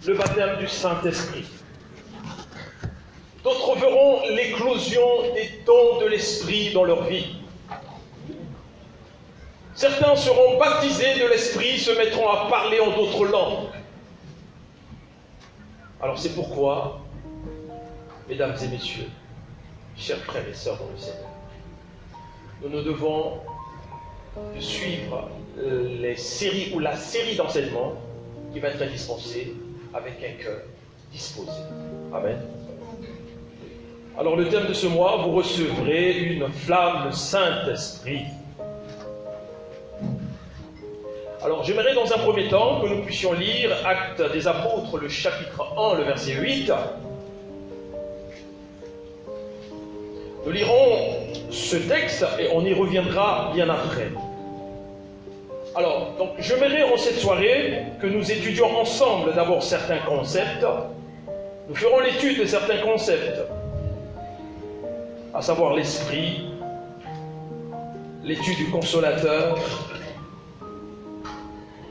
le baptême du Saint-Esprit. D'autres verront l'éclosion des dons de l'Esprit dans leur vie. Certains seront baptisés de l'Esprit, se mettront à parler en d'autres langues. Alors c'est pourquoi, mesdames et messieurs, chers frères et sœurs dans le Seigneur, nous devons suivre les séries ou la série d'enseignements qui va être dispensée avec un cœur disposé. Amen. Alors le thème de ce mois, vous recevrez une flamme, le Saint-Esprit. Alors j'aimerais dans un premier temps que nous puissions lire Actes des Apôtres, le chapitre 1, le verset 8. Nous lirons ce texte et on y reviendra bien après. Alors, donc, j'aimerais en cette soirée que nous étudions ensemble d'abord certains concepts. Nous ferons l'étude de certains concepts, à savoir l'esprit, l'étude du consolateur,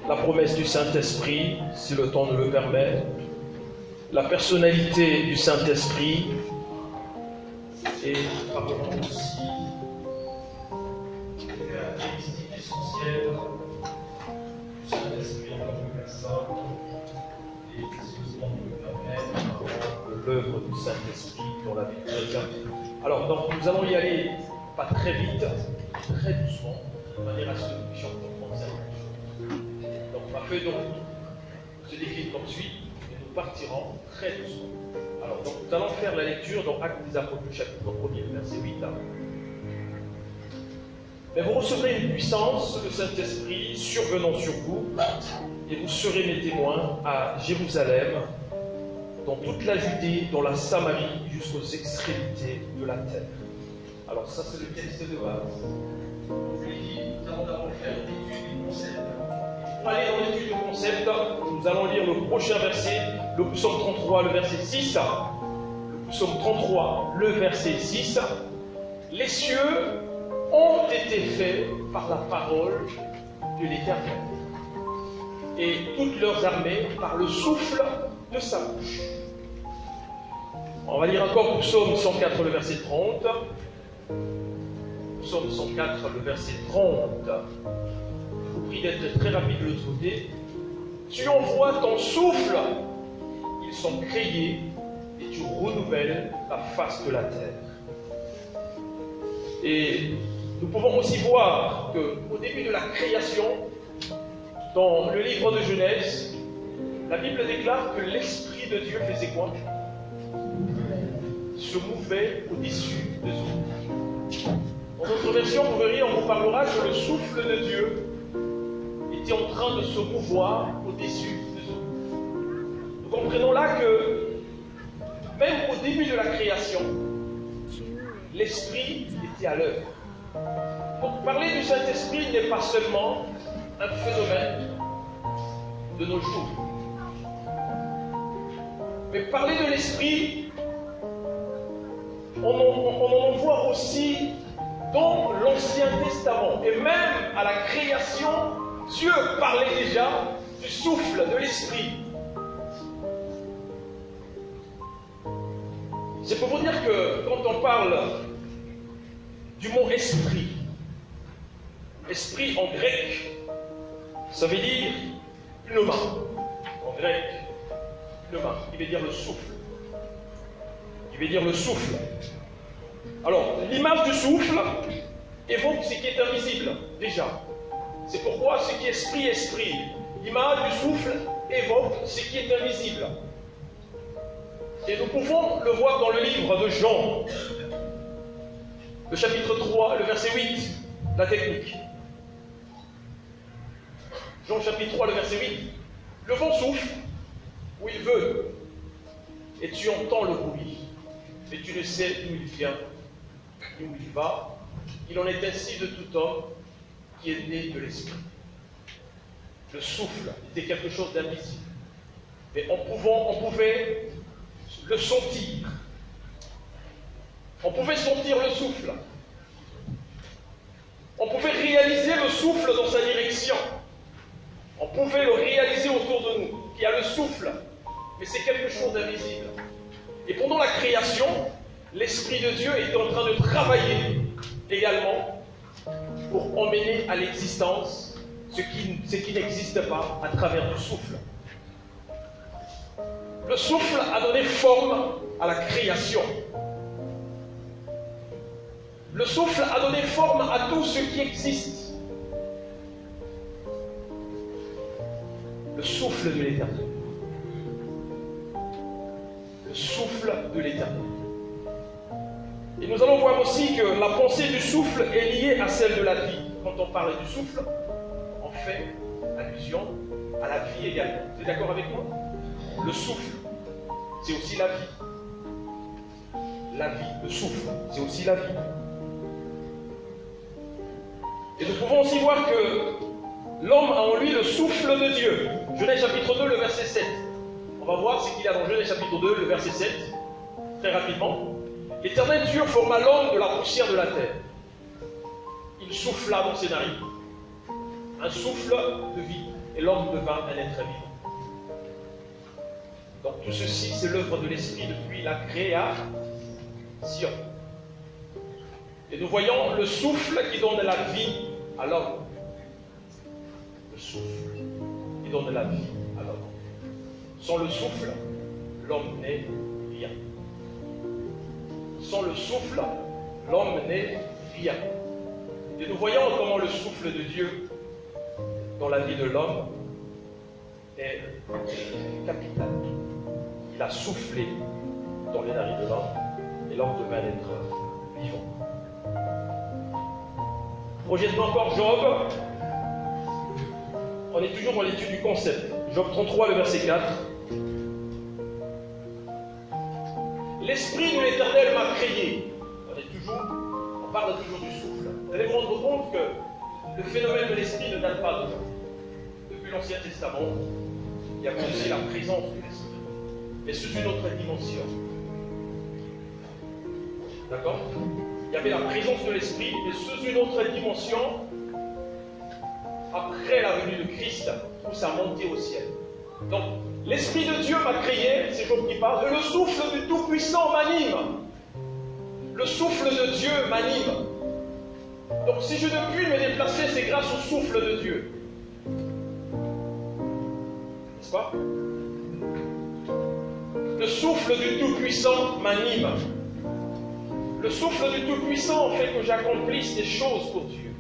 la promesse du Saint-Esprit, si le temps nous le permet, la personnalité du Saint-Esprit, et parlerons aussi des caractéristiques essentielles du Saint-Esprit en tant que personne, et si le temps nous le permet, de l'œuvre du Saint-Esprit dans la vie chrétienne. Alors, donc, nous allons y aller pas très vite, très doucement, de manière à ce que nous puissions comprendre ça. Donc, ma feuille donc se décline comme suit, et nous partirons très doucement. Alors, donc, nous allons faire la lecture dans Actes des Apôtres, chapitre 1er, verset 8. Mais vous recevrez une puissance, le Saint-Esprit, survenant sur vous, et vous serez mes témoins à Jérusalem, dans toute la Judée, dans la Samarie, jusqu'aux extrémités de la terre. Alors, ça, c'est le texte de base. Je l'ai dit, nous allons d'abord faire l'étude du concept. Pour aller dans l'étude du concept, nous allons lire le prochain verset, le psaume 33, le verset 6. Le psaume 33, le verset 6. Les cieux ont été faits par la parole de l'Éternel, et toutes leurs armées par le souffle de sa bouche. On va lire encore le psaume 104, le verset 30. Psaume 104, le verset 30. Je vous prie d'être très rapide de l'autre côté. Tu envoies ton souffle, ils sont créés, et tu renouvelles la face de la terre. Et nous pouvons aussi voir qu'au début de la création, dans le livre de Genèse, la Bible déclare que l'Esprit de Dieu faisait quoi? Se mouvait au-dessus des eaux. Dans notre version, vous verrez, on vous parlera que le souffle de Dieu était en train de se mouvoir au-dessus des eaux. Nous comprenons là que, même au début de la création, l'Esprit était à l'œuvre. Donc, parler du Saint-Esprit n'est pas seulement un phénomène de nos jours. Mais parler de l'Esprit, on en voit aussi dans l'Ancien Testament. Et même à la création, Dieu parlait déjà du souffle de l'Esprit. C'est pour vous dire que quand on parle du mot esprit, esprit en grec, ça veut dire pneuma. En grec, pneuma, qui veut dire le souffle. Qui veut dire le souffle. Alors, l'image du souffle évoque ce qui est invisible, déjà. C'est pourquoi ce qui est esprit, esprit. L'image du souffle évoque ce qui est invisible. Et nous pouvons le voir dans le livre de Jean, le chapitre 3, le verset 8, la technique. Jean chapitre 3, le verset 8. Le vent souffle où il veut, et tu entends le bruit, mais tu ne sais d'où il vient, ni où il va. Il en est ainsi de tout homme qui est né de l'esprit. Le souffle était quelque chose d'invisible, mais on pouvait le sentir. On pouvait sentir le souffle. On pouvait réaliser le souffle dans sa direction. On pouvait le réaliser autour de nous, qu'il y a le souffle mais c'est quelque chose d'invisible. Et pendant la création, l'Esprit de Dieu est en train de travailler également pour emmener à l'existence ce qui n'existe pas à travers le souffle. Le souffle a donné forme à la création. Le souffle a donné forme à tout ce qui existe. Le souffle de l'Éternel. Le souffle de l'Éternel. Et nous allons voir aussi que la pensée du souffle est liée à celle de la vie. Quand on parle du souffle, on fait allusion à la vie également. Vous êtes d'accord avec moi? Le souffle, c'est aussi la vie. La vie, le souffle, c'est aussi la vie. Et nous pouvons aussi voir que l'homme a en lui le souffle de Dieu. Genèse chapitre 2, le verset 7. On va voir ce qu'il y a dans Genèse chapitre 2, le verset 7, très rapidement. L'Éternel Dieu forma l'homme de la poussière de la terre. Il souffla dans ses narines. Un souffle de vie. Et l'homme devint un être vivant. Donc tout ceci, c'est l'œuvre de l'Esprit depuis la création. Et nous voyons le souffle qui donne la vie à l'homme. Le souffle qui donne la vie à l'homme. Sans le souffle, l'homme n'est rien. Sans le souffle, l'homme n'est rien. Et nous voyons comment le souffle de Dieu dans la vie de l'homme est capital. Il a soufflé dans les narines de l'homme et l'homme devint être vivant. Projetons encore Job. On est toujours dans l'étude du concept. Job 33, le verset 4. L'Esprit de l'Éternel m'a créé. On parle toujours du souffle. Vous allez vous rendre compte que le phénomène de l'Esprit ne date pas d'aujourd'hui. Depuis l'Ancien Testament, il y a aussi la présence de l'Esprit, mais sous une autre dimension. D'accord? Il y avait la présence de l'Esprit, mais sous une autre dimension, après la venue de Christ, où ça montait au ciel. Donc, l'Esprit de Dieu m'a créé, c'est Job qui parle, et le souffle du Tout-Puissant m'anime. Le souffle de Dieu m'anime. Donc, si je ne puis me déplacer, c'est grâce au souffle de Dieu. N'est-ce pas? Le souffle du Tout-Puissant m'anime. Le souffle du Tout-Puissant fait que j'accomplisse des choses pour Dieu.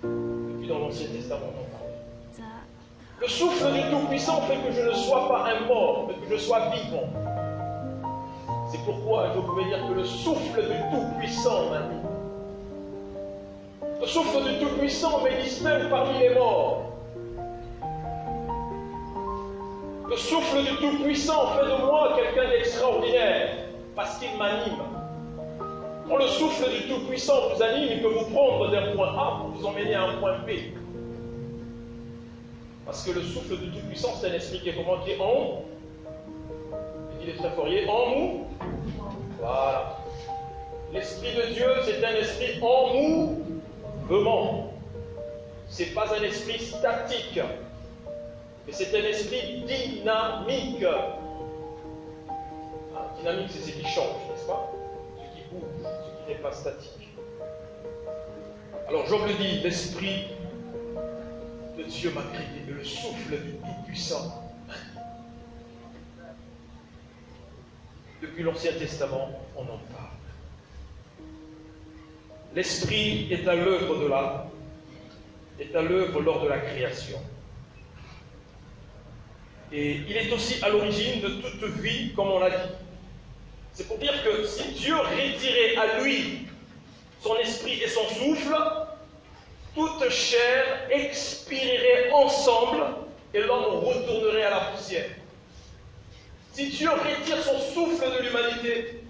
Depuis dans l'Ancien Testament, on en parle. Le souffle du Tout-Puissant fait que je ne sois pas un mort, mais que je sois vivant. C'est pourquoi je pouvais dire que le souffle du Tout-Puissant m'anime. Le souffle du Tout-Puissant me distingue parmi les morts. Le souffle du Tout-Puissant fait de moi quelqu'un d'extraordinaire, parce qu'il m'anime. Quand le souffle du Tout-Puissant vous anime, il peut vous prendre d'un point A pour vous emmener à un point B. Parce que le souffle du Tout-Puissant, c'est un esprit qui est comment? Qui est en. Il est très fort, il est en mou. Voilà. L'Esprit de Dieu, c'est un esprit en mouvement. Ce n'est pas un esprit statique, mais c'est un esprit dynamique. Dynamique, c'est ce qui change, n'est-ce pas? Ce qui bouge, ce qui n'est pas statique. Alors Job le dit, l'Esprit de Dieu m'a créé, et le souffle du Tout-Puissant. Depuis l'Ancien Testament, on en parle. L'Esprit est à l'œuvre lors de la création. Et il est aussi à l'origine de toute vie, comme on l'a dit. C'est pour dire que si Dieu retirait à lui son esprit et son souffle, toute chair expirerait ensemble et l'homme retournerait à la poussière. Si Dieu retire son souffle de l'humanité,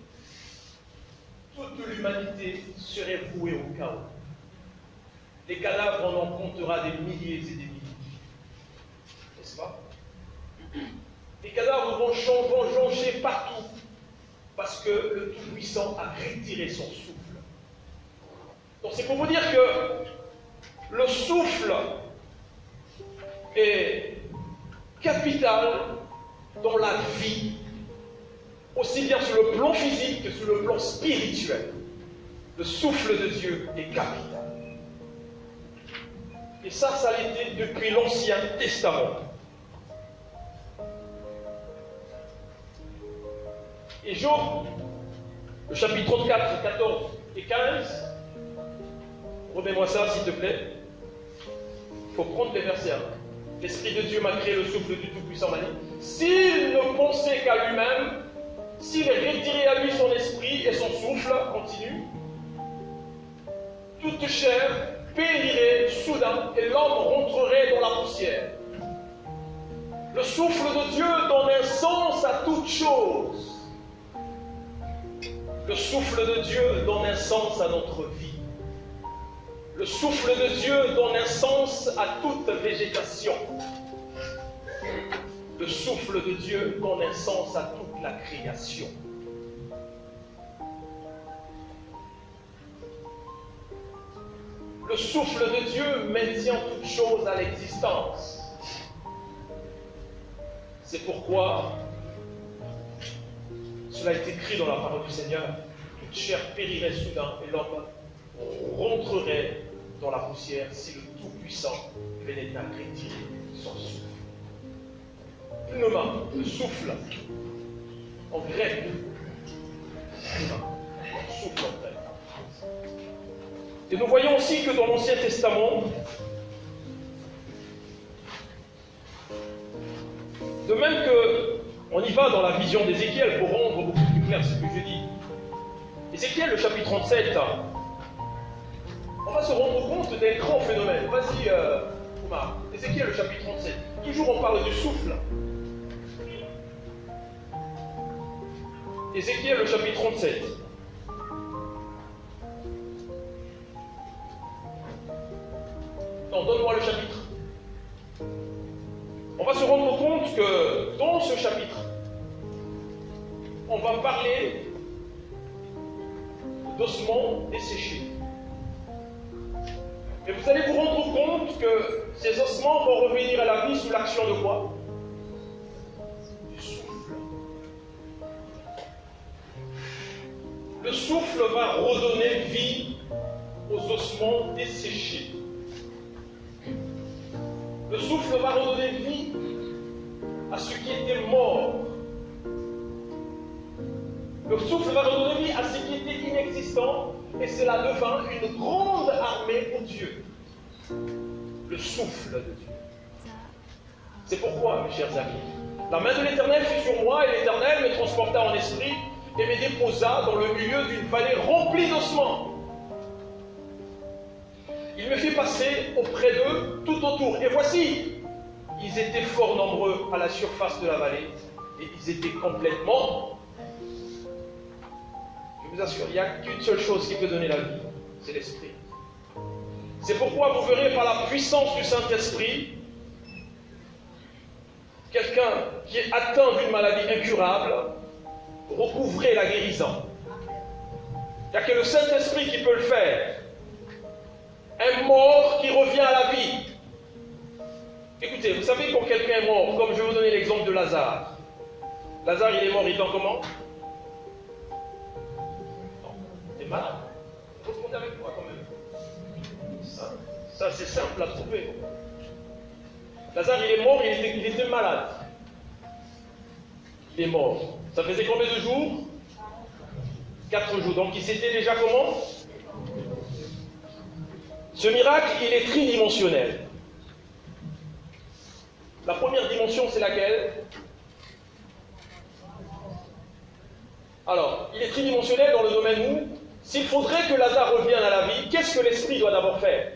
toute l'humanité serait vouée au chaos. Les cadavres, on en comptera des milliers et des milliers. N'est-ce pas? Les cadavres vont changer partout parce que le Tout-Puissant a retiré son souffle. Donc c'est pour vous dire que le souffle est capital dans la vie, aussi bien sur le plan physique que sur le plan spirituel. Le souffle de Dieu est capital. Et ça l'était depuis l'Ancien Testament. Et Job, le chapitre 34, 14 et 15, remets-moi ça s'il te plaît. Il faut prendre les versets. L'Esprit de Dieu m'a créé, le souffle du Tout-Puissant m'a dit, s'il ne pensait qu'à lui-même, s'il retirait à lui son esprit et son souffle, continue, toute chair périrait soudain et l'homme rentrerait dans la poussière. Le souffle de Dieu donne un sens à toute chose. Le souffle de Dieu donne un sens à notre vie. Le souffle de Dieu donne un sens à toute végétation. Le souffle de Dieu donne un sens à toute la création. Le souffle de Dieu maintient toute chose à l'existence. C'est pourquoi cela est écrit dans la parole du Seigneur. Toute chair périrait soudain et l'homme rentrerait dans la poussière si le Tout-Puissant venait à retirer son souffle. Pneuma, le souffle, en grec. Souffle en grec. Et nous voyons aussi que dans l'Ancien Testament, de même qu'on y va dans la vision d'Ézéchiel pour rendre beaucoup plus clair ce que je dis. Ézéchiel, le chapitre 37, on va se rendre compte d'un grand phénomène. Vas-y, Oumar. Ézéchiel, le chapitre 37. Toujours on parle du souffle. Ézéchiel, le chapitre 37. Non, donne-moi le chapitre. On va se rendre compte que dans ce chapitre, on va parler d'ossements desséchés. Mais vous allez vous rendre compte que ces ossements vont revenir à la vie sous l'action de quoi? Du souffle. Le souffle va redonner vie aux ossements desséchés. Le souffle va redonner vie à ce qui était mort. Le souffle va redonner vie à ce qui était inexistant, et cela devint une grande armée pour Dieu. Le souffle de Dieu. C'est pourquoi, mes chers amis, la main de l'Éternel fut sur moi, et l'Éternel me transporta en esprit et me déposa dans le milieu d'une vallée remplie d'ossements. Il me fit passer auprès d'eux tout autour. Et voici, ils étaient fort nombreux à la surface de la vallée, et ils étaient complètement... Je vous assure, il n'y a qu'une seule chose qui peut donner la vie, c'est l'Esprit. C'est pourquoi vous verrez par la puissance du Saint-Esprit, quelqu'un qui est atteint d'une maladie incurable, recouvrer la guérison. Il n'y a que le Saint-Esprit qui peut le faire. Un mort qui revient à la vie. Écoutez, vous savez quand quelqu'un est mort, comme je vais vous donner l'exemple de Lazare. Lazare, il est mort étant comment? Non, il est malade. Il faut se avec moi quand même. Ça c'est simple à trouver. Lazare, il est mort, il était malade. Il est mort. Ça faisait combien de jours? 4 jours. Donc il s'était déjà comment? Ce miracle, il est tridimensionnel. La première dimension, c'est laquelle? Alors, il est tridimensionnel dans le domaine où, s'il faudrait que Lazare revienne à la vie, qu'est-ce que l'esprit doit d'abord faire?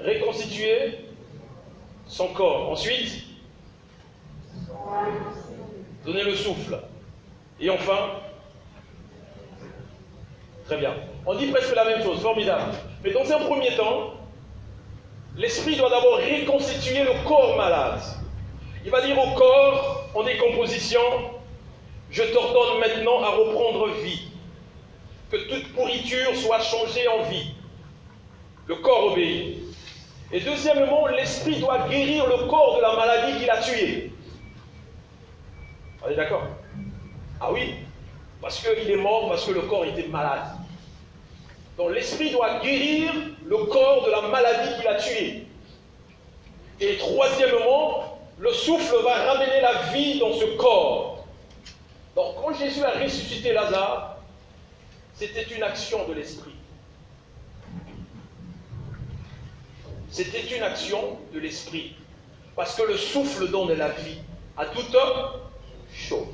Reconstituer son corps. Ensuite, donner le souffle. Et enfin, très bien. On dit presque la même chose, formidable. Mais dans un premier temps, l'esprit doit d'abord reconstituer le corps malade. Il va dire au corps en décomposition, je t'ordonne maintenant à reprendre vie. Que toute pourriture soit changée en vie. Le corps obéit. Et deuxièmement, l'esprit doit guérir le corps de la maladie qui l'a tué. On est d'accord? Ah oui, parce qu'il est mort, parce que le corps était malade. Donc l'esprit doit guérir le corps de la maladie qui l'a tué. Et troisièmement, le souffle va ramener la vie dans ce corps. Donc quand Jésus a ressuscité Lazare, c'était une action de l'esprit. C'était une action de l'esprit. Parce que le souffle donne la vie à toute chose.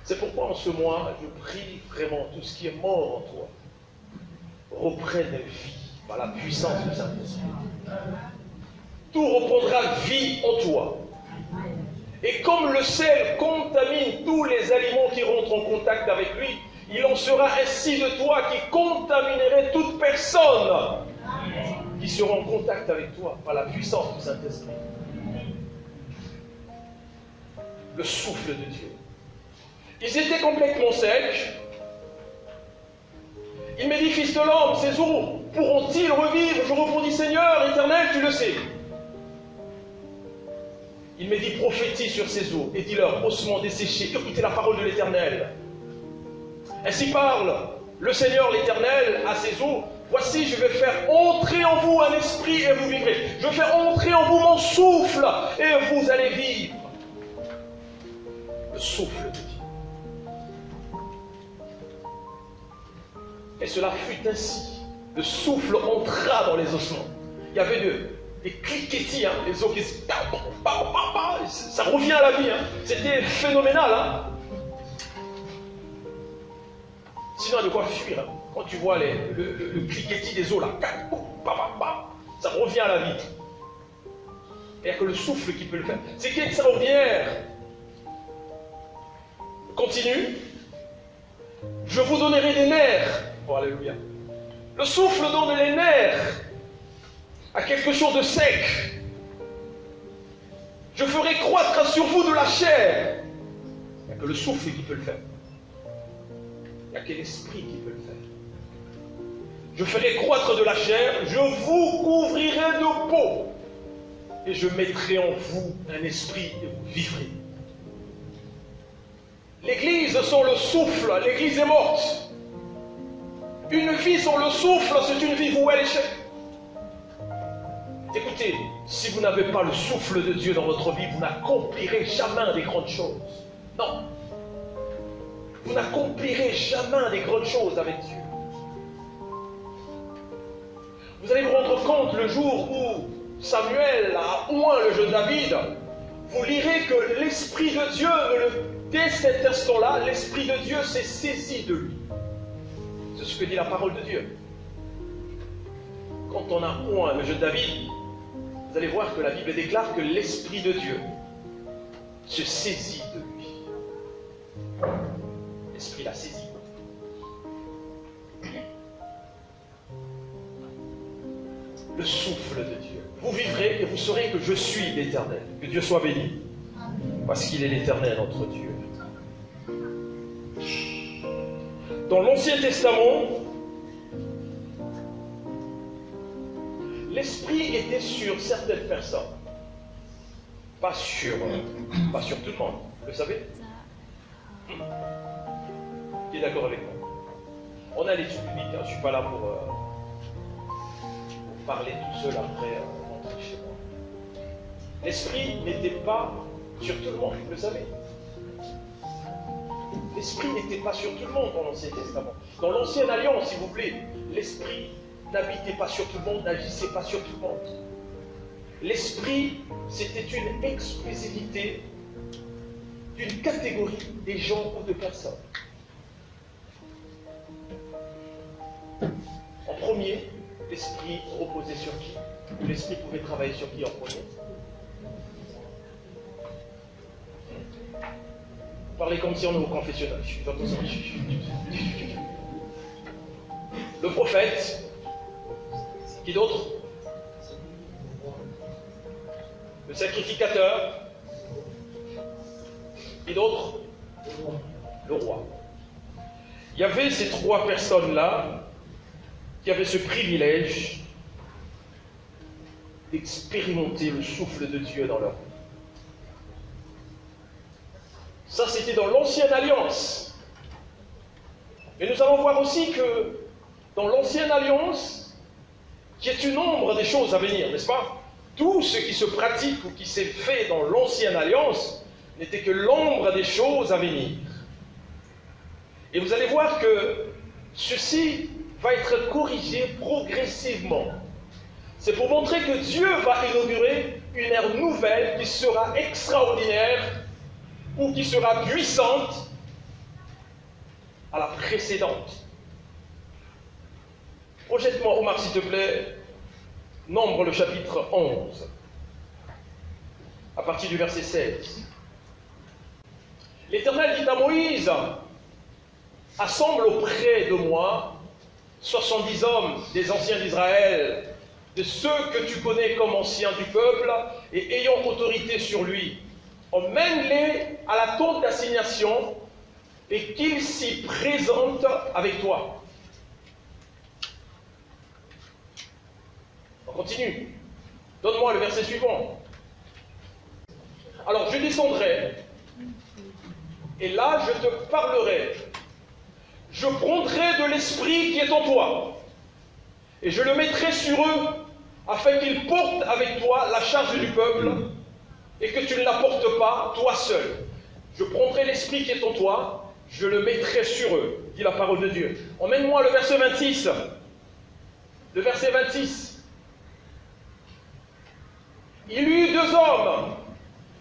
C'est pourquoi en ce mois, je prie vraiment tout ce qui est mort en toi reprenne vie par la puissance du Saint-Esprit. Tout reprendra vie en toi. Et comme le sel contamine tous les aliments qui rentrent en contact avec lui, il en sera ainsi de toi qui contaminerait toute personne qui sera en contact avec toi par la puissance du Saint-Esprit. Le souffle de Dieu. Ils étaient complètement secs. Il me dit, fils de l'homme, ces eaux pourront-ils revivre? Je répondis, Seigneur éternel, tu le sais. Il me dit, prophétise sur ces eaux et dis-leur, ossements desséchés, écoutez la parole de l'Éternel. Ainsi parle le Seigneur l'Éternel à ces eaux. Voici, je vais faire entrer en vous un esprit et vous vivrez. Je vais faire entrer en vous mon souffle et vous allez vivre. Le souffle de Dieu. Et cela fut ainsi. Le souffle entra dans les ossements. Il y avait des cliquetis, hein, les os qui se... Ça revient à la vie. Hein. C'était phénoménal. Hein. Sinon, il y a de quoi fuir. Hein. Quand tu vois le cliquetis des os, là, ça revient à la vie. Il n'y a que le souffle qui peut le faire. C'est qui est extraordinaire. Continue. Je vous donnerai des nerfs. Oh, alléluia. Le souffle donne les nerfs à quelque chose de sec. Je ferai croître sur vous de la chair. Il n'y a que le souffle qui peut le faire. Il n'y a que l'esprit qui peut le faire. Je ferai croître de la chair, je vous couvrirai de peau, et je mettrai en vous un esprit et vous vivrez. L'église sans le souffle, l'église est morte. Une vie sans le souffle, c'est une vie vouée à l'échec. Écoutez, si vous n'avez pas le souffle de Dieu dans votre vie, vous n'accomplirez jamais des grandes choses. Non. Vous n'accomplirez jamais des grandes choses avec Dieu. Vous allez vous rendre compte le jour où Samuel a oint le jeune David, vous lirez que l'Esprit de Dieu, dès cet instant-là, l'Esprit de Dieu s'est saisi de lui. C'est ce que dit la parole de Dieu. Quand on a oint le jeune David, vous allez voir que la Bible déclare que l'Esprit de Dieu se saisit de lui. L'Esprit l'a saisi. Le souffle de Dieu. Vous vivrez et vous saurez que je suis l'Éternel. Que Dieu soit béni. Parce qu'il est l'Éternel, notre Dieu. Dans l'Ancien Testament, l'Esprit était sur certaines personnes. Pas sur tout le monde. Vous le savez? Qui est d'accord avec moi? On a l'étude biblique. Hein. Je ne suis pas là pour parler tout seul après rentrer chez moi. L'Esprit n'était pas sur tout le monde, vous le savez. L'Esprit n'était pas sur tout le monde dans l'Ancien Testament. Dans l'Ancienne Alliance, si vous voulez, l'Esprit n'habitait pas sur tout le monde, n'agissait pas sur tout le monde. L'Esprit, c'était une exclusivité d'une catégorie des gens ou de personnes. En premier, l'Esprit reposait sur qui? L'Esprit pouvait travailler sur qui en premier? Parlez comme si on est au confessionnal. Le prophète. Qui d'autre? Le sacrificateur. Qui d'autre? Le roi. Il y avait ces trois personnes-là qui avaient ce privilège d'expérimenter le souffle de Dieu dans leur vie. Ça, c'était dans l'Ancienne Alliance. Mais nous allons voir aussi que dans l'Ancienne Alliance, qui est une ombre des choses à venir, n'est-ce pas? Tout ce qui se pratique ou qui s'est fait dans l'Ancienne Alliance n'était que l'ombre des choses à venir. Et vous allez voir que ceci va être corrigé progressivement. C'est pour montrer que Dieu va inaugurer une ère nouvelle qui sera extraordinaire ou qui sera puissante à la précédente. Projette-moi, Omar, s'il te plaît, Nombre le chapitre 11, à partir du verset 16. L'Éternel dit à Moïse, assemble auprès de moi 70 hommes des anciens d'Israël, de ceux que tu connais comme anciens du peuple, et ayant autorité sur lui. Emmène-les à la tente d'assignation, et qu'ils s'y présentent avec toi. On continue. Donne-moi le verset suivant. Alors, je descendrai, et là, je te parlerai. Je prendrai de l'esprit qui est en toi, et je le mettrai sur eux, afin qu'ils portent avec toi la charge du peuple, et que tu ne la portes pas, toi seul. Je prendrai l'esprit qui est en toi, je le mettrai sur eux, dit la parole de Dieu. Emmène-moi le verset 26. Le verset 26. Il y eut deux hommes,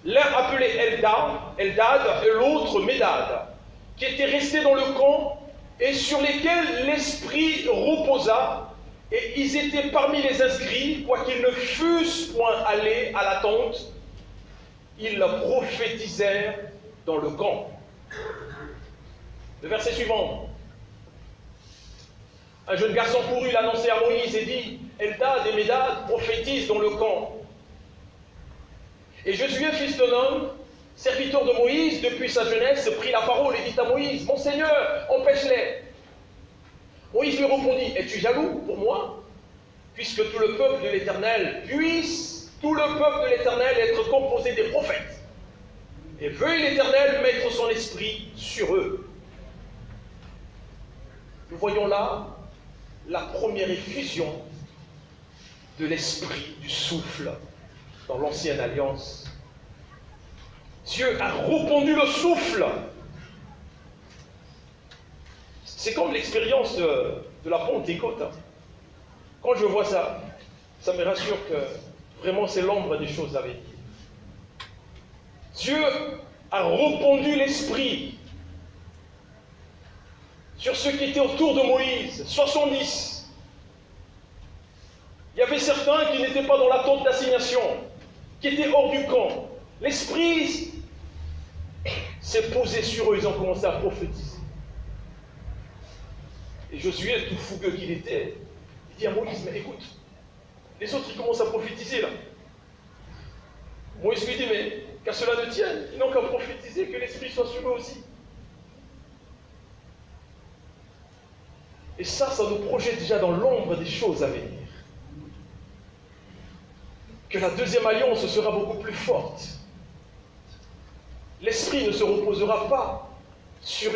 l'un appelé Eldad et l'autre Médad, qui étaient restés dans le camp et sur lesquels l'Esprit reposa, et ils étaient parmi les inscrits, quoiqu'ils ne fussent point allés à la tente, ils prophétisèrent dans le camp. Le verset suivant. Un jeune garçon courut l'annoncer à Moïse et dit, Eldad et Médad prophétisent dans le camp. Et Josué, fils de Nun, serviteur de Moïse depuis sa jeunesse, prit la parole et dit à Moïse, mon Seigneur, empêche-les. Moïse lui répondit, es-tu jaloux pour moi, puisque tout le peuple de l'Éternel être composé des prophètes, et veuille l'Éternel mettre son esprit sur eux. Nous voyons là la première effusion de l'esprit du souffle dans l'Ancienne Alliance. Dieu a répandu le souffle. C'est comme l'expérience de la Pentecôte. Quand je vois ça, ça me rassure que vraiment c'est l'ombre des choses à venir. Dieu a répandu l'esprit sur ceux qui étaient autour de Moïse, 70. Il y avait certains qui n'étaient pas dans la tente d'assignation, qui étaient hors du camp. L'esprit s'est posé sur eux, ils ont commencé à prophétiser. Et Josué, tout fougueux qu'il était, il dit à Moïse, mais écoute, les autres ils commencent à prophétiser là. Moïse lui dit, mais qu'à cela ne tienne, ils n'ont qu'à prophétiser, que l'esprit soit sur eux aussi. Et ça nous projette déjà dans l'ombre des choses à venir. Que la deuxième alliance sera beaucoup plus forte. L'esprit ne se reposera pas sur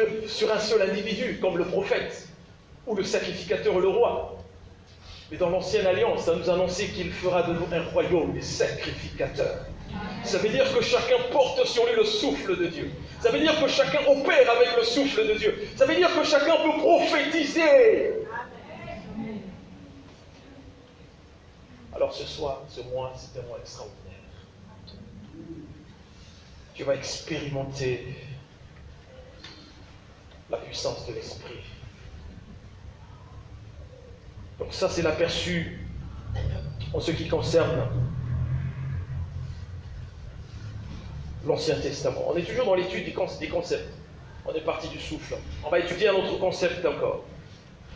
un seul individu, comme le prophète, ou le sacrificateur, le roi. Mais dans l'ancienne alliance, ça nous annonçait qu'il fera de nous un royaume des sacrificateurs. Ça veut dire que chacun porte sur lui le souffle de Dieu. Ça veut dire que chacun opère avec le souffle de Dieu. Ça veut dire que chacun peut prophétiser. Alors ce soir, ce mois, c'est un mois extraordinaire. Tu vas expérimenter la puissance de l'Esprit. Donc ça, c'est l'aperçu en ce qui concerne l'Ancien Testament. On est toujours dans l'étude des concepts. On est parti du souffle. On va étudier un autre concept encore.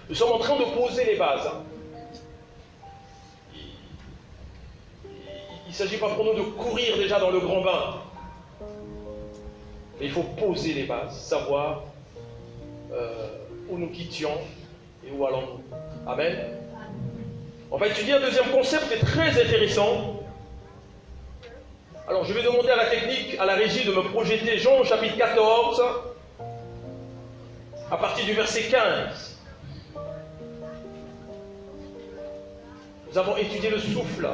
Nous sommes en train de poser les bases. Il ne s'agit pas pour nous de courir déjà dans le grand bain. Mais il faut poser les bases, savoir où nous quittions et où allons-nous. Amen. On va étudier un deuxième concept qui est très intéressant. Alors, je vais demander à la technique, à la régie, de me projeter Jean au chapitre 14, à partir du verset 15. Nous avons étudié le souffle,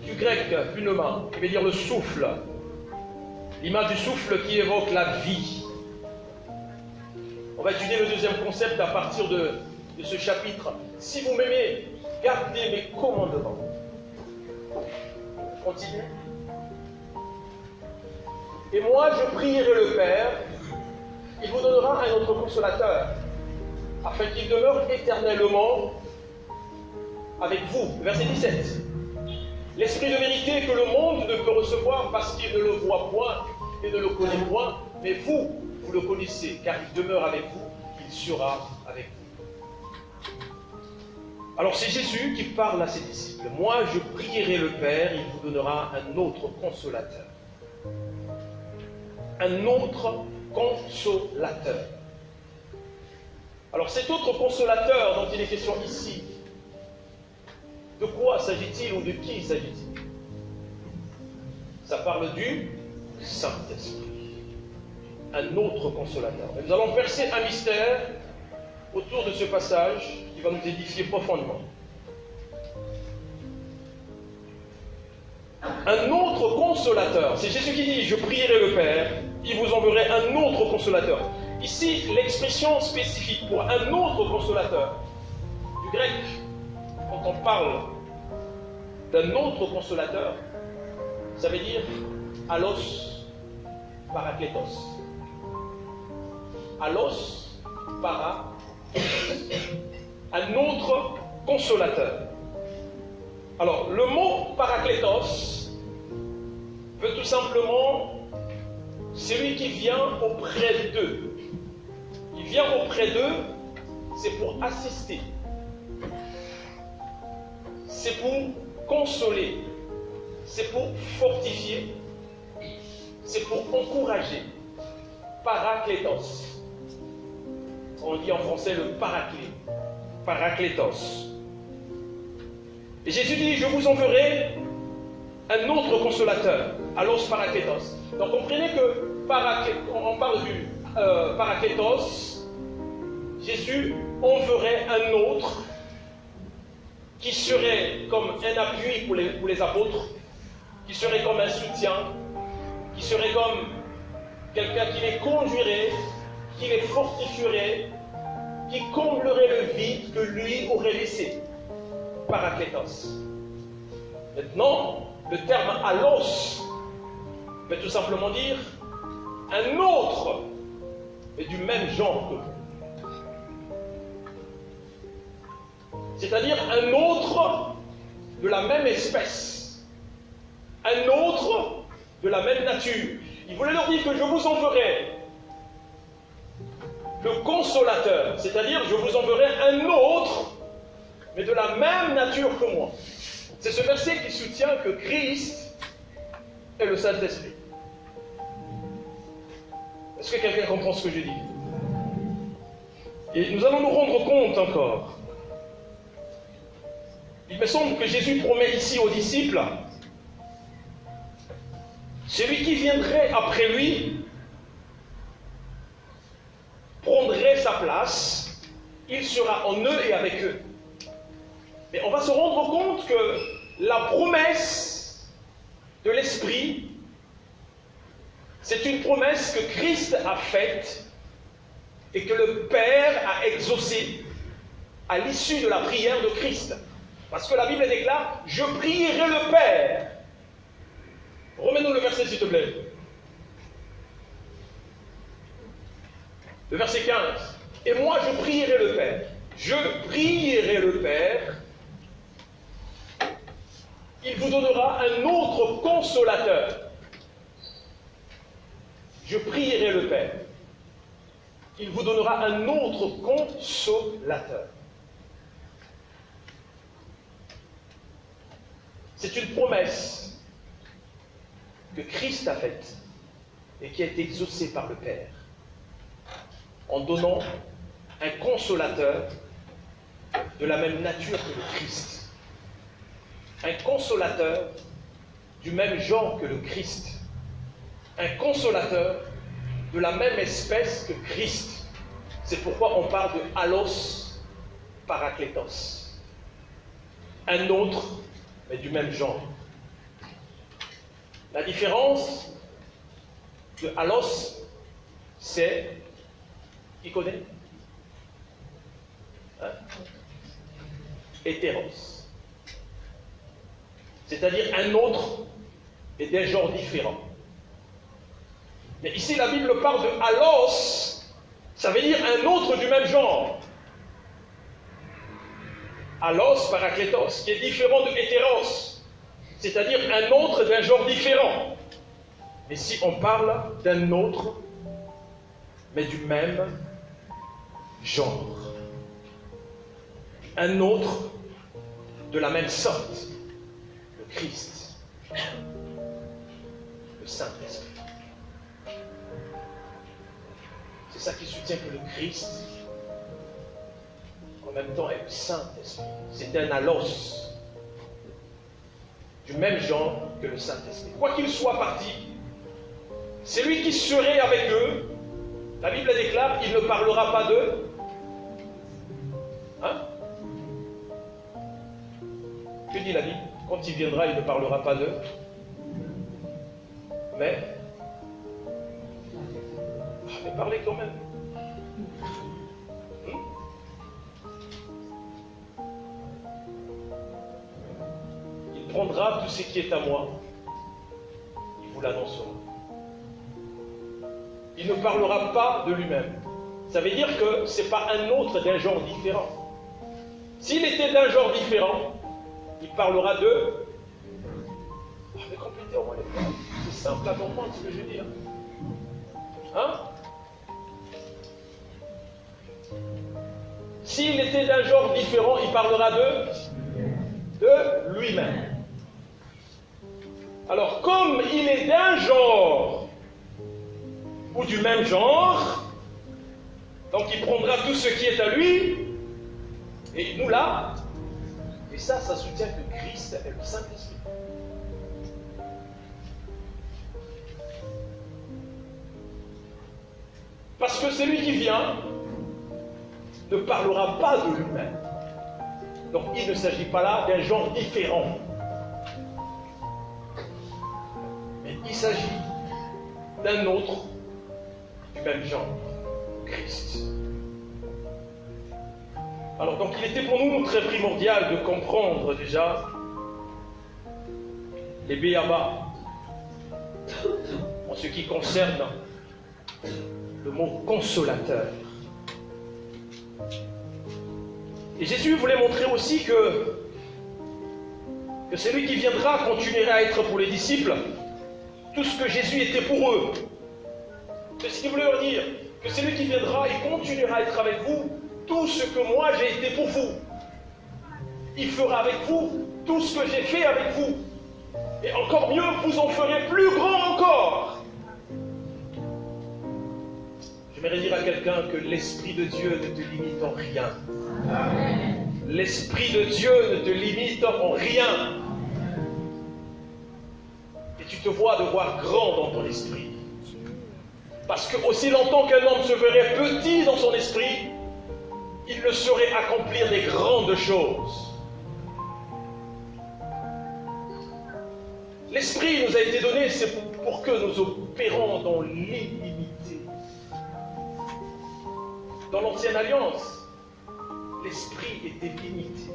du grec pneuma, qui veut dire le souffle. L'image du souffle qui évoque la vie. On va étudier le deuxième concept à partir de ce chapitre. Si vous m'aimez, gardez mes commandements. Je continue. Et moi, je prierai le Père, il vous donnera un autre consolateur, afin qu'il demeure éternellement avec vous. Verset 17. L'esprit de vérité que le monde ne peut recevoir parce qu'il ne le voit point et ne le connaît point, mais vous, vous le connaissez, car il demeure avec vous, il sera avec vous. Alors c'est Jésus qui parle à ses disciples. Moi, je prierai le Père, il vous donnera un autre consolateur. Un autre consolateur. Alors cet autre consolateur dont il est question ici, de quoi s'agit-il ou de qui s'agit-il? Ça parle du Saint-Esprit. Un autre consolateur. Et nous allons verser un mystère autour de ce passage qui va nous édifier profondément. Un autre consolateur. C'est Jésus qui dit, je prierai le Père, il vous enverrai un autre consolateur. Ici, l'expression spécifique pour un autre consolateur, du grec, quand on parle d'un autre consolateur, ça veut dire allos parakletos. Allos parakletos. Un autre consolateur. Alors, le mot parakletos veut tout simplement celui qui vient auprès d'eux. Il vient auprès d'eux, c'est pour assister. C'est pour consoler. C'est pour fortifier. C'est pour encourager. Parakletos. On dit en français le paraclet. Parakletos. Et Jésus dit, je vous enverrai un autre consolateur, allos parakletos. Donc comprenez que on parle du parakletos, Jésus enverrait un autre qui serait comme un appui pour les apôtres, qui serait comme un soutien, qui serait comme quelqu'un qui les conduirait, qui les fortifierait, qui comblerait le vide que lui aurait laissé. Parakletos. Maintenant, le terme allos veut tout simplement dire un autre, et du même genre que vous. C'est-à-dire un autre de la même espèce, un autre de la même nature. Il voulait leur dire que je vous enverrai le consolateur, c'est-à-dire je vous enverrai un autre, mais de la même nature que moi. C'est ce verset qui soutient que Christ est le Saint-Esprit. Est-ce que quelqu'un comprend ce que je dis? Et nous allons nous rendre compte encore. Il me semble que Jésus promet ici aux disciples, celui qui viendrait après lui prendrait sa place, il sera en eux et avec eux. Mais on va se rendre compte que la promesse de l'Esprit, c'est une promesse que Christ a faite et que le Père a exaucée à l'issue de la prière de Christ. Parce que la Bible déclare, je prierai le Père. Remets-nous le verset, s'il te plaît. Le verset 15. Et moi, je prierai le Père. Je prierai le Père. Il vous donnera un autre consolateur. Je prierai le Père. Il vous donnera un autre consolateur. C'est une promesse que Christ a faite et qui a été exaucée par le Père en donnant un consolateur de la même nature que le Christ. Un consolateur du même genre que le Christ. Un consolateur de la même espèce que Christ. C'est pourquoi on parle de allos parakletos. Un autre, mais du même genre. La différence de allos, c'est... Qui connaît? Hein? Hétéros. C'est-à-dire un autre et d'un genre différent. Mais ici, la Bible parle de allos, ça veut dire un autre du même genre. Allos parakletos, qui est différent de hétéros, c'est-à-dire un autre d'un genre différent. Mais si on parle d'un autre, mais du même genre. Un autre de la même sorte, le Christ, le Saint-Esprit. C'est ça qui soutient que le Christ, en même temps, est le Saint-Esprit. C'est un allos du même genre que le Saint-Esprit. Quoi qu'il soit parti, c'est lui qui serait avec eux. La Bible déclare, il ne parlera pas d'eux. Hein? Que dit la Bible? Quand il viendra, il ne parlera pas d'eux. Mais parlez quand même. Il prendra tout ce qui est à moi. Il vous l'annoncera. Il ne parlera pas de lui-même. Ça veut dire que ce n'est pas un autre d'un genre différent. S'il était d'un genre différent, il parlera de... mais complétez au moins les phrases. C'est simple à comprendre ce que je veux dire. Hein? S'il était d'un genre différent, il parlera de lui-même. Alors, comme il est d'un genre ou du même genre, donc il prendra tout ce qui est à lui, et nous là, et ça soutient que Christ est le Saint-Esprit. Parce que celui qui vient ne parlera pas de lui-même. Donc il ne s'agit pas là d'un genre différent. Mais il s'agit d'un autre du même genre, Christ. Alors donc il était pour nous très primordial de comprendre déjà les béabas en ce qui concerne le mot consolateur. Et Jésus voulait montrer aussi que celui qui viendra continuera à être pour les disciples tout ce que Jésus était pour eux. C'est ce qu'il voulait leur dire, que celui qui viendra, il continuera à être avec vous tout ce que moi j'ai été pour vous. Il fera avec vous tout ce que j'ai fait avec vous. Et encore mieux, vous en ferez plus grand encore. J'aimerais dire à quelqu'un que l'Esprit de Dieu ne te limite en rien. L'Esprit de Dieu ne te limite en rien. Et tu te vois devoir grand dans ton esprit. Parce que aussi longtemps qu'un homme se verrait petit dans son esprit, il ne saurait accomplir des grandes choses. L'Esprit nous a été donné, c'est pour que nous opérons dans l'illimité. Dans l'Ancienne Alliance, l'Esprit était limité.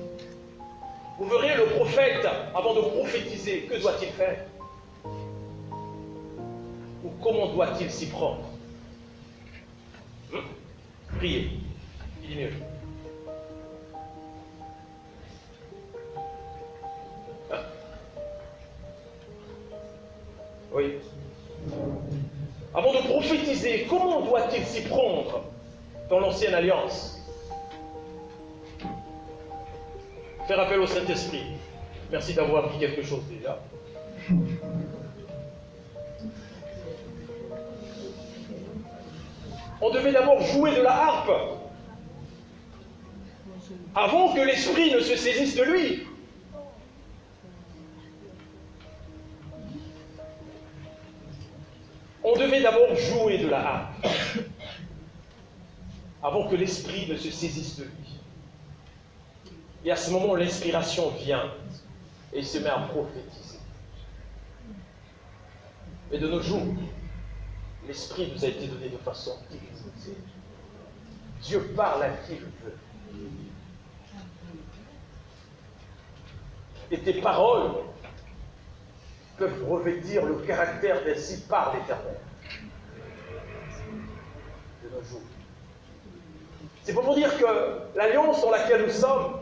Vous verrez le prophète, avant de prophétiser, que doit-il faire? Ou comment doit-il s'y prendre? Priez. Il dit mieux. Hein? Oui. Avant de prophétiser, comment doit-il s'y prendre dans l'Ancienne Alliance? Faire appel au Saint-Esprit. Merci d'avoir dit quelque chose déjà. On devait d'abord jouer de la harpe. avant que l'Esprit ne se saisisse de lui. On devait d'abord jouer de la harpe avant que l'Esprit ne se saisisse de lui. Et à ce moment, l'inspiration vient et il se met à prophétiser. Mais de nos jours, l'Esprit nous a été donné de façon illimitée. Dieu parle à qui il veut. Et tes paroles peuvent revêtir le caractère d'Ainsi par l'Éternel. De nos jours. C'est pour vous dire que l'alliance dans laquelle nous sommes,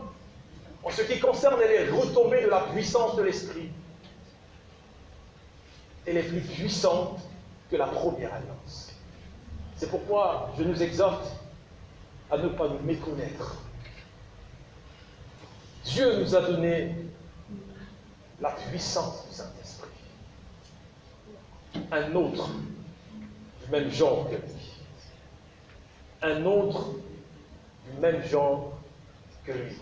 en ce qui concerne les retombées de la puissance de l'Esprit, elle est plus puissante que la première alliance. C'est pourquoi je nous exhorte à ne pas nous méconnaître. Dieu nous a donné la puissance du Saint-Esprit. Un autre du même genre que lui. Un autre du même genre que lui.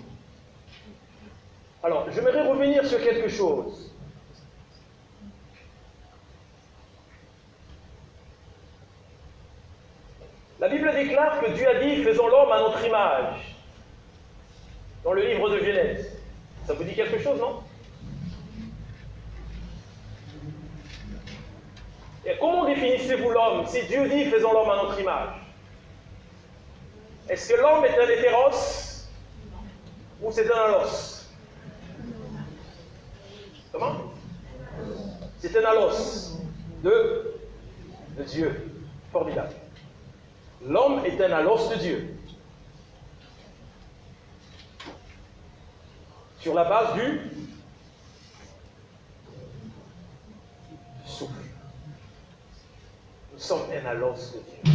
Alors, j'aimerais revenir sur quelque chose. La Bible déclare que Dieu a dit « Faisons l'homme à notre image » dans le livre de Genèse. Ça vous dit quelque chose, non? Et comment définissez-vous l'homme si Dieu dit « Faisons l'homme à notre image » Est-ce que l'homme est un hétéros ou c'est un allos? Comment? C'est un allos de Dieu. Formidable. L'homme est un allos de Dieu. Sur la base du souffle. Nous sommes un allos de Dieu.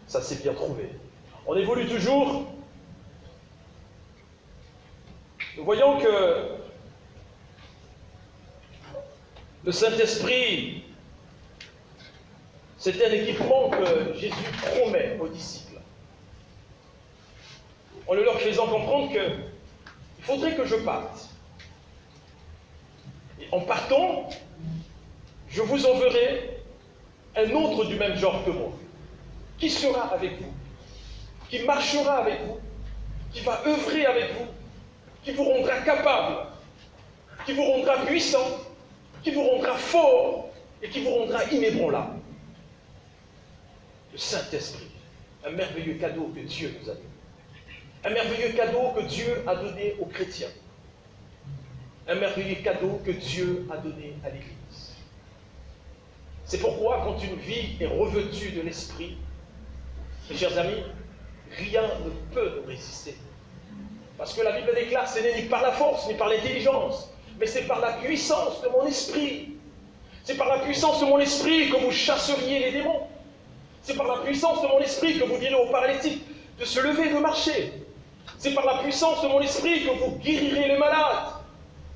Ça, c'est bien trouvé. On évolue toujours. Nous voyons que le Saint-Esprit, c'est un équipement que Jésus promet aux disciples. En leur faisant comprendre qu'il faudrait que je parte. Et en partant, je vous enverrai un autre du même genre que moi, qui sera avec vous, qui marchera avec vous, qui va œuvrer avec vous, qui vous rendra capable, qui vous rendra puissant, qui vous rendra fort et qui vous rendra inébranlable. Le Saint-Esprit, un merveilleux cadeau que Dieu nous a donné. Un merveilleux cadeau que Dieu a donné aux chrétiens. Un merveilleux cadeau que Dieu a donné à l'Église. C'est pourquoi, quand une vie est revêtue de l'Esprit, mes chers amis, rien ne peut nous résister. Parce que la Bible déclare, ce n'est ni par la force, ni par l'intelligence, mais c'est par la puissance de mon esprit. C'est par la puissance de mon esprit que vous chasseriez les démons. C'est par la puissance de mon esprit que vous direz aux paralytiques de se lever et de marcher. C'est par la puissance de mon esprit que vous guérirez les malades.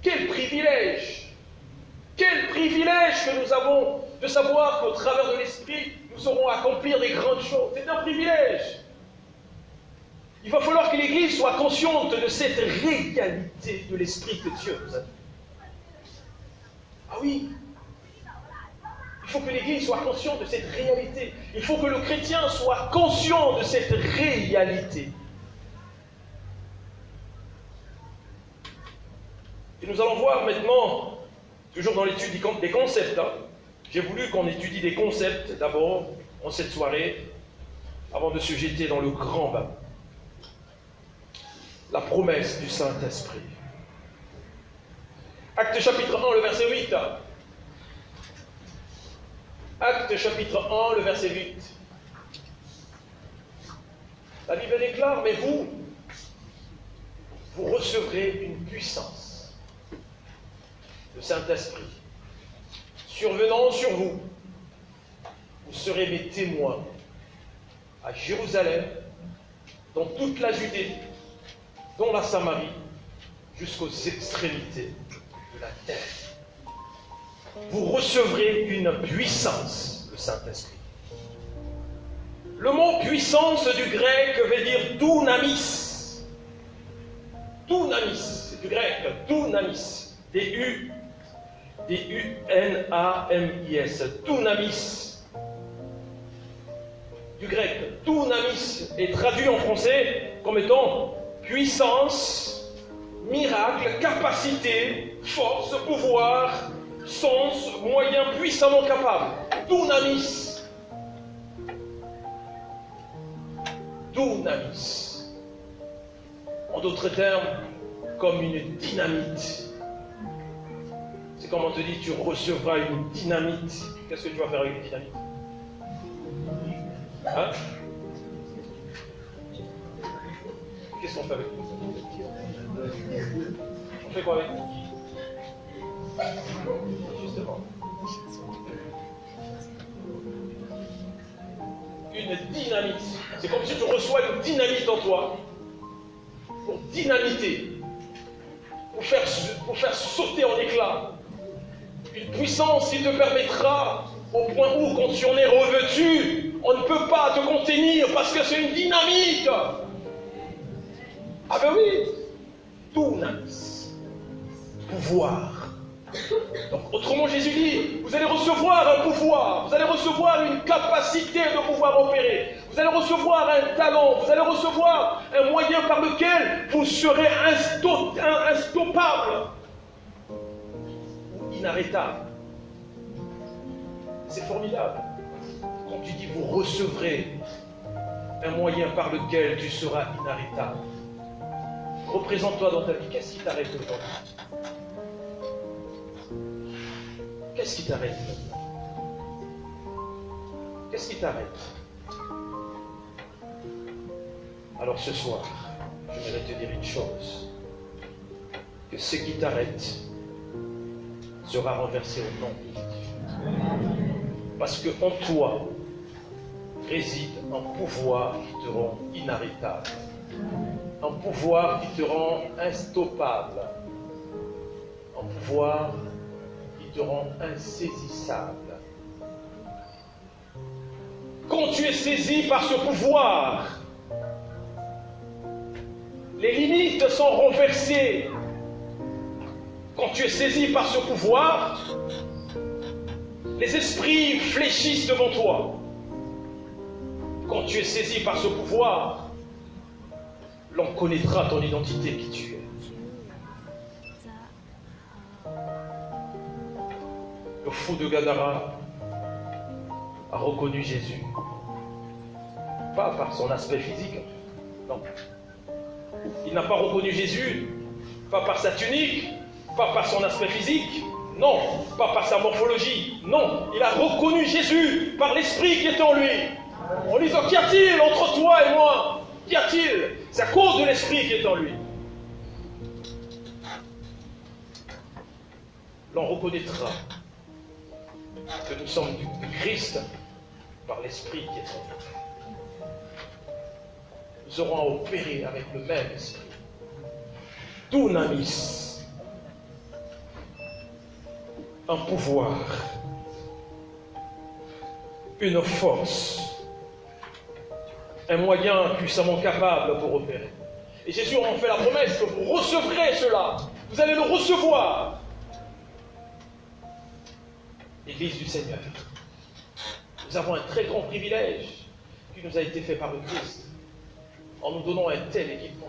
Quel privilège! Quel privilège que nous avons de savoir qu'au travers de l'esprit, nous saurons accomplir des grandes choses. C'est un privilège. Il va falloir que l'Église soit consciente de cette réalité de l'esprit que Dieu nous a donné. Ah oui, il faut que l'Église soit consciente de cette réalité. Il faut que le chrétien soit conscient de cette réalité. Et nous allons voir maintenant, toujours dans l'étude des concepts, j'ai voulu qu'on étudie des concepts d'abord en cette soirée, avant de se jeter dans le grand bain. La promesse du Saint-Esprit. Actes chapitre 1, le verset 8. Actes chapitre 1, le verset 8. La Bible déclare, mais vous recevrez une puissance, le Saint-Esprit, survenant sur vous. Vous serez mes témoins à Jérusalem, dans toute la Judée, dans la Samarie, jusqu'aux extrémités de la terre. Vous recevrez une puissance, le Saint-Esprit. Le mot puissance du grec veut dire dunamis. Dunamis, c'est du grec, dunamis, D-U-N-A-M-I-S, dunamis. Du grec, dunamis est traduit en français comme étant puissance, miracle, capacité, force, pouvoir, sens, moyen puissamment capable. Dunamis. Dunamis. En d'autres termes, comme une dynamite. C'est comme on te dit, tu recevras une dynamite. Qu'est-ce que tu vas faire avec une dynamite? Hein? Qu'est-ce qu'on fait avec nous? On fait quoi avec nous? Justement. Une dynamite. C'est comme si tu reçois une dynamite en toi pour dynamiter, pour faire sauter en éclats. Une puissance qui te permettra, au point où, quand tu en es revêtu, on ne peut pas te contenir parce que c'est une dynamite. Ah ben oui, dunamis, pouvoir. Donc, autrement, Jésus dit, vous allez recevoir un pouvoir, vous allez recevoir une capacité de pouvoir opérer, vous allez recevoir un talent, vous allez recevoir un moyen par lequel vous serez instoppable ou inarrêtable. C'est formidable. Quand tu dis vous recevrez un moyen par lequel tu seras inarrêtable. Représente-toi dans ta vie. Qu'est-ce qui t'arrête aujourd'hui? Qu'est-ce qui t'arrête? Qu'est-ce qui t'arrête? Alors ce soir, je voudrais te dire une chose. Que ce qui t'arrête sera renversé au nom de Jésus. Parce qu'en toi réside un pouvoir qui te rend inarrêtable. Un pouvoir qui te rend instoppable. Un pouvoir te rend insaisissable. Quand tu es saisi par ce pouvoir, les limites sont renversées. Quand tu es saisi par ce pouvoir, les esprits fléchissent devant toi. Quand tu es saisi par ce pouvoir, l'on connaîtra ton identité qui tu es. Le fou de Gadara a reconnu Jésus. Pas par son aspect physique, non. Il n'a pas reconnu Jésus, pas par sa tunique, pas par son aspect physique, non, pas par sa morphologie, non. Il a reconnu Jésus par l'esprit qui est en lui. En lui disant, qu'y a-t-il entre toi et moi? Qu'y a-t-il? C'est à cause de l'esprit qui est en lui. L'on reconnaîtra que nous sommes du Christ par l'esprit qui est en nous. Nous aurons à opérer avec le même esprit. Dunamis, un pouvoir, une force, un moyen puissamment capable pour opérer. Et Jésus en fait la promesse que vous recevrez cela. Vous allez le recevoir. L'Église du Seigneur. Nous avons un très grand privilège qui nous a été fait par le Christ en nous donnant un tel équipement.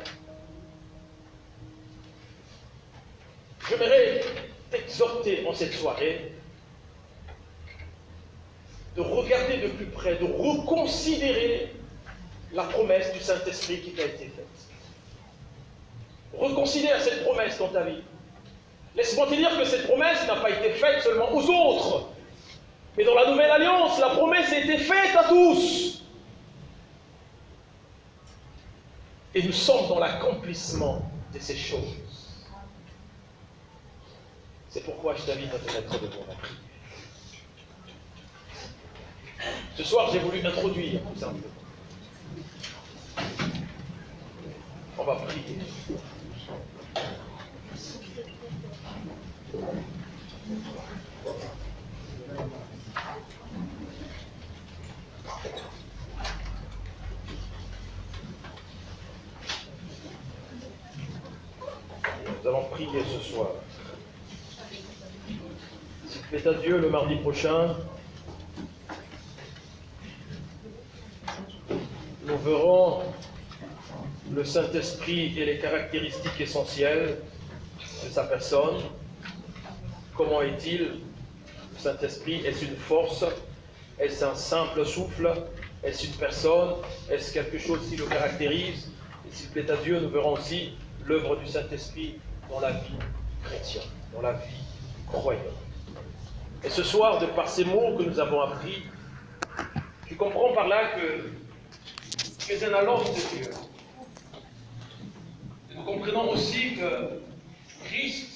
J'aimerais t'exhorter en cette soirée de regarder de plus près, de reconsidérer la promesse du Saint-Esprit qui t'a été faite. Reconsidère cette promesse dans ta vie. Laisse-moi te dire que cette promesse n'a pas été faite seulement aux autres. Mais dans la Nouvelle Alliance, la promesse a été faite à tous. Et nous sommes dans l'accomplissement de ces choses. C'est pourquoi je t'invite à te mettre devant la prière. Ce soir, j'ai voulu introduire tout simplement. On va prier. plaît à Dieu, le mardi prochain, nous verrons le Saint-Esprit et les caractéristiques essentielles de sa personne. Comment est-il? Le Saint-Esprit, est-ce une force? Est-ce un simple souffle? Est-ce une personne? Est-ce quelque chose qui le caractérise? Et s'il plaît à Dieu, nous verrons aussi l'œuvre du Saint-Esprit dans la vie chrétienne, dans la vie croyante. Et ce soir, de par ces mots que nous avons appris, tu comprends par là que tu es un alliance de Dieu. Et nous comprenons aussi que Christ